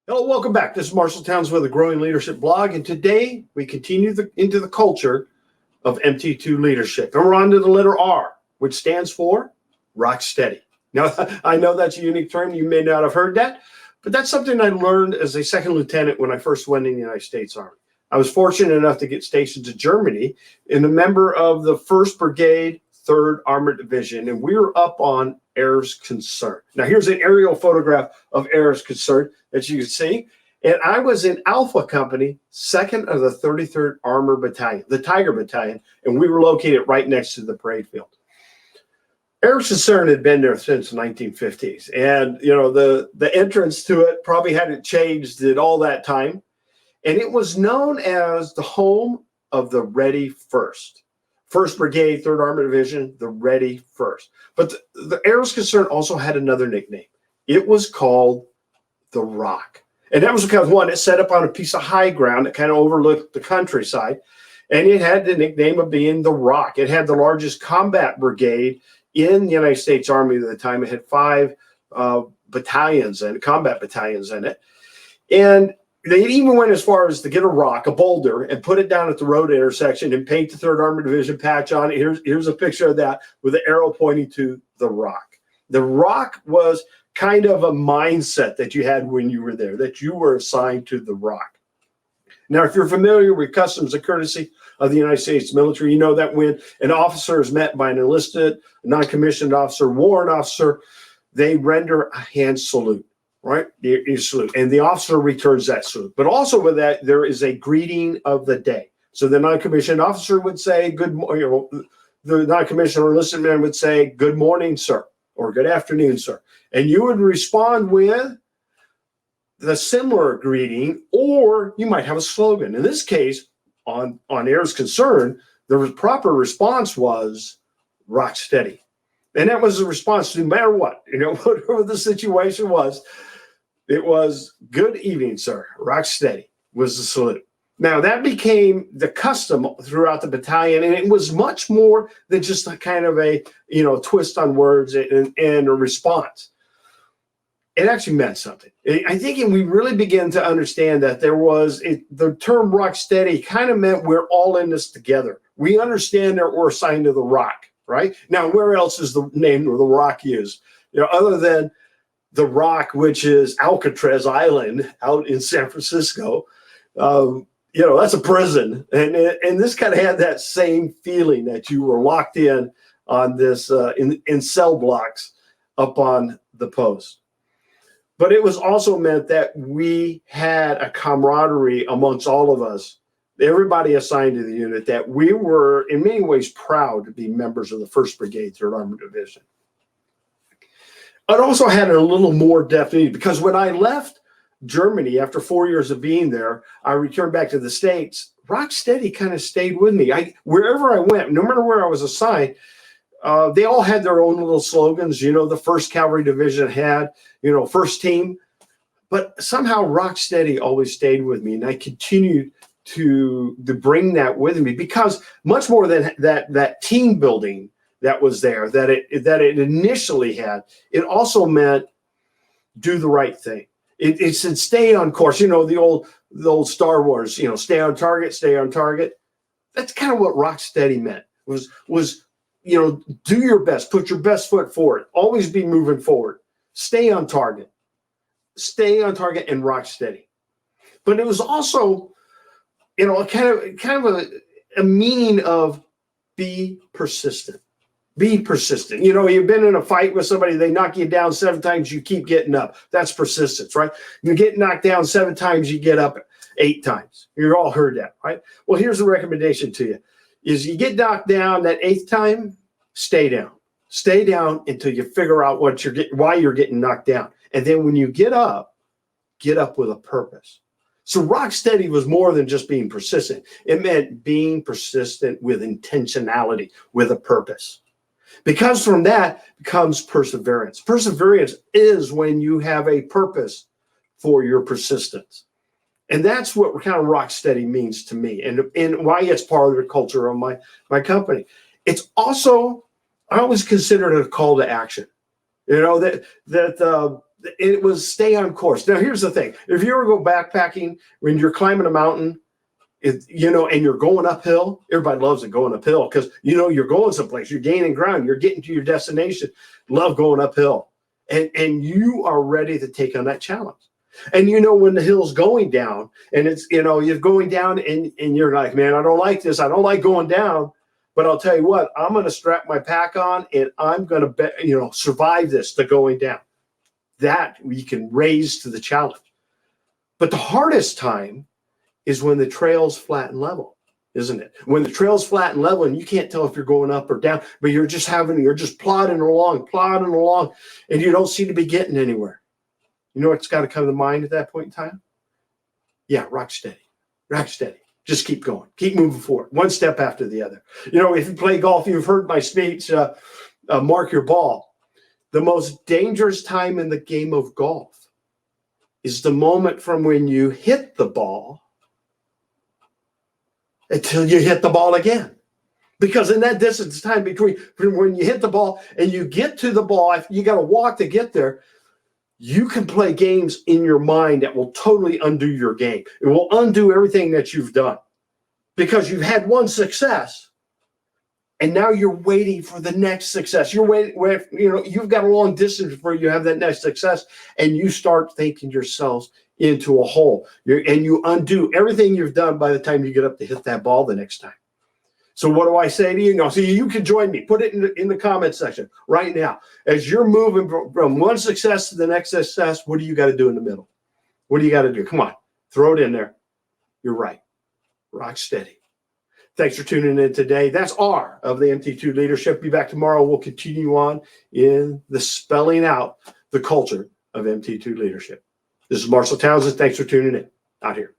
Hello, welcome back. This is Marshall Townsend with a Growing Leadership blog, and today we continue into the culture of MT2 leadership. And we're on to the letter R, which stands for rock steady. Now, I know that's a unique term. You may not have heard that, but that's something I learned as a second lieutenant when I first went in the United States Army. I was fortunate enough to get stationed to Germany and a member of the 1st Brigade, 3rd Armored Division, and we were up on Ayers Kaserne. Now, here's an aerial photograph of Ayers Kaserne that you can see. And I was in Alpha Company, 2nd of the 33rd Armored Battalion, the Tiger Battalion, and we were located right next to the parade field. Ayers Kaserne had been there since the 1950s, and you know the entrance to it probably hadn't changed in all that time, and it was known as the home of the Ready First. 1st Brigade, 3rd Armored Division, the Ready First. But the Ayers Kaserne also had another nickname. It was called the Rock. And that was because, one, it set up on a piece of high ground that kind of overlooked the countryside. And it had the nickname of being the Rock. It had the largest combat brigade in the United States Army at the time. It had 5 battalions and combat battalions in it. And they even went as far as to get a rock, a boulder, and put it down at the road intersection and paint the 3rd Armored Division patch on it. Here's a picture of that with the arrow pointing to the Rock. The Rock was kind of a mindset that you had when you were there, that you were assigned to the Rock. Now, if you're familiar with customs and courtesy of the United States military, you know that when an officer is met by an enlisted, non-commissioned officer, warrant officer, they render a hand salute. Right? You salute. And the officer returns that salute. But also with that, there is a greeting of the day. So the non-commissioned officer would say, good morning. The non-commissioned or enlisted man would say, good morning, sir, or good afternoon, sir. And you would respond with the similar greeting, or you might have a slogan. In this case, on Ayers Kaserne, the proper response was rock steady. And that was a response to no matter what, whatever the situation was. It was good evening, sir. Rock steady was the salute. Now that became the custom throughout the battalion, and it was much more than just a kind of a twist on words and a response. It actually meant something. I think we really began to understand that the term rock steady kind of meant we're all in this together. We understand that we're assigned to the Rock, right? Now, where else is the name of the Rock used? Other than the Rock, which is Alcatraz Island out in San Francisco, that's a prison, and this kind of had that same feeling that you were locked in on this in cell blocks up on the post. But it was also meant that we had a camaraderie amongst all of us, everybody assigned to the unit, that we were in many ways proud to be members of the 1st Brigade, 3rd Armored Division. It also had a little more definition because when I left Germany after 4 years of being there, I returned back to the States. Rock steady kind of stayed with me. Wherever I went, no matter where I was assigned, they all had their own little slogans. The 1st Cavalry Division had, 1st Team, but somehow rock steady always stayed with me, and I continued to bring that with me because much more than that team building that was there, that it initially had, it also meant do the right thing. It said stay on course. The old Star Wars, stay on target, stay on target. That's kind of what rock steady meant. Was do your best, put your best foot forward, always be moving forward, stay on target and rock steady. But it was also, kind of a meaning of be persistent. Be persistent. You've been in a fight with somebody, they knock you down 7 times, you keep getting up. That's persistence, right? You get knocked down 7 times, you get up 8 times. You've all heard that, right? Well, here's the recommendation to you, is you get knocked down that 8th time, stay down. Stay down until you figure out why you're getting knocked down. And then when you get up with a purpose. So rock steady was more than just being persistent. It meant being persistent with intentionality, with a purpose. Because from that comes perseverance. Perseverance is when you have a purpose for your persistence. And that's what kind of rock steady means to me, and why it's part of the culture of my company. It's also, I always consider it a call to action. It was stay on course. Now, here's the thing. If you ever go backpacking, when you're climbing a mountain, and you're going uphill, everybody loves it going uphill because, you're going someplace, you're gaining ground, you're getting to your destination. Love going uphill. And you are ready to take on that challenge. And when the hill's going down and it's, you're going down and you're like, man, I don't like this. I don't like going down. But I'll tell you what, I'm going to strap my pack on and I'm going to, survive this to going down. That we can raise to the challenge. But the hardest time is when the trail's flat and level, isn't it? When the trail's flat and level and you can't tell if you're going up or down, but you're just plodding along, and you don't seem to be getting anywhere. You know what's got to come to mind at that point in time? Yeah, rock steady. Just keep going. Keep moving forward, one step after the other. If you play golf, you've heard my speech, mark your ball. The most dangerous time in the game of golf is the moment from when you hit the ball until you hit the ball again. Because in that distance time between when you hit the ball and you get to the ball, you got to walk to get there. You can play games in your mind that will totally undo your game. It will undo everything that you've done because you've had one success and now you're waiting for the next success. You're waiting, you've got a long distance before you have that next success, and you start thinking yourselves into a hole. And you undo everything you've done by the time you get up to hit that ball the next time. So what do I say to you? So you can join me. Put it in the comment section right now. As you're moving from one success to the next success, what do you got to do in the middle? What do you got to do? Come on, throw it in there. You're right. Rock steady. Thanks for tuning in today. That's R of the MT2 Leadership. Be back tomorrow. We'll continue on in the spelling out the culture of MT2 Leadership. This is Marshall Townsend. Thanks for tuning in out here.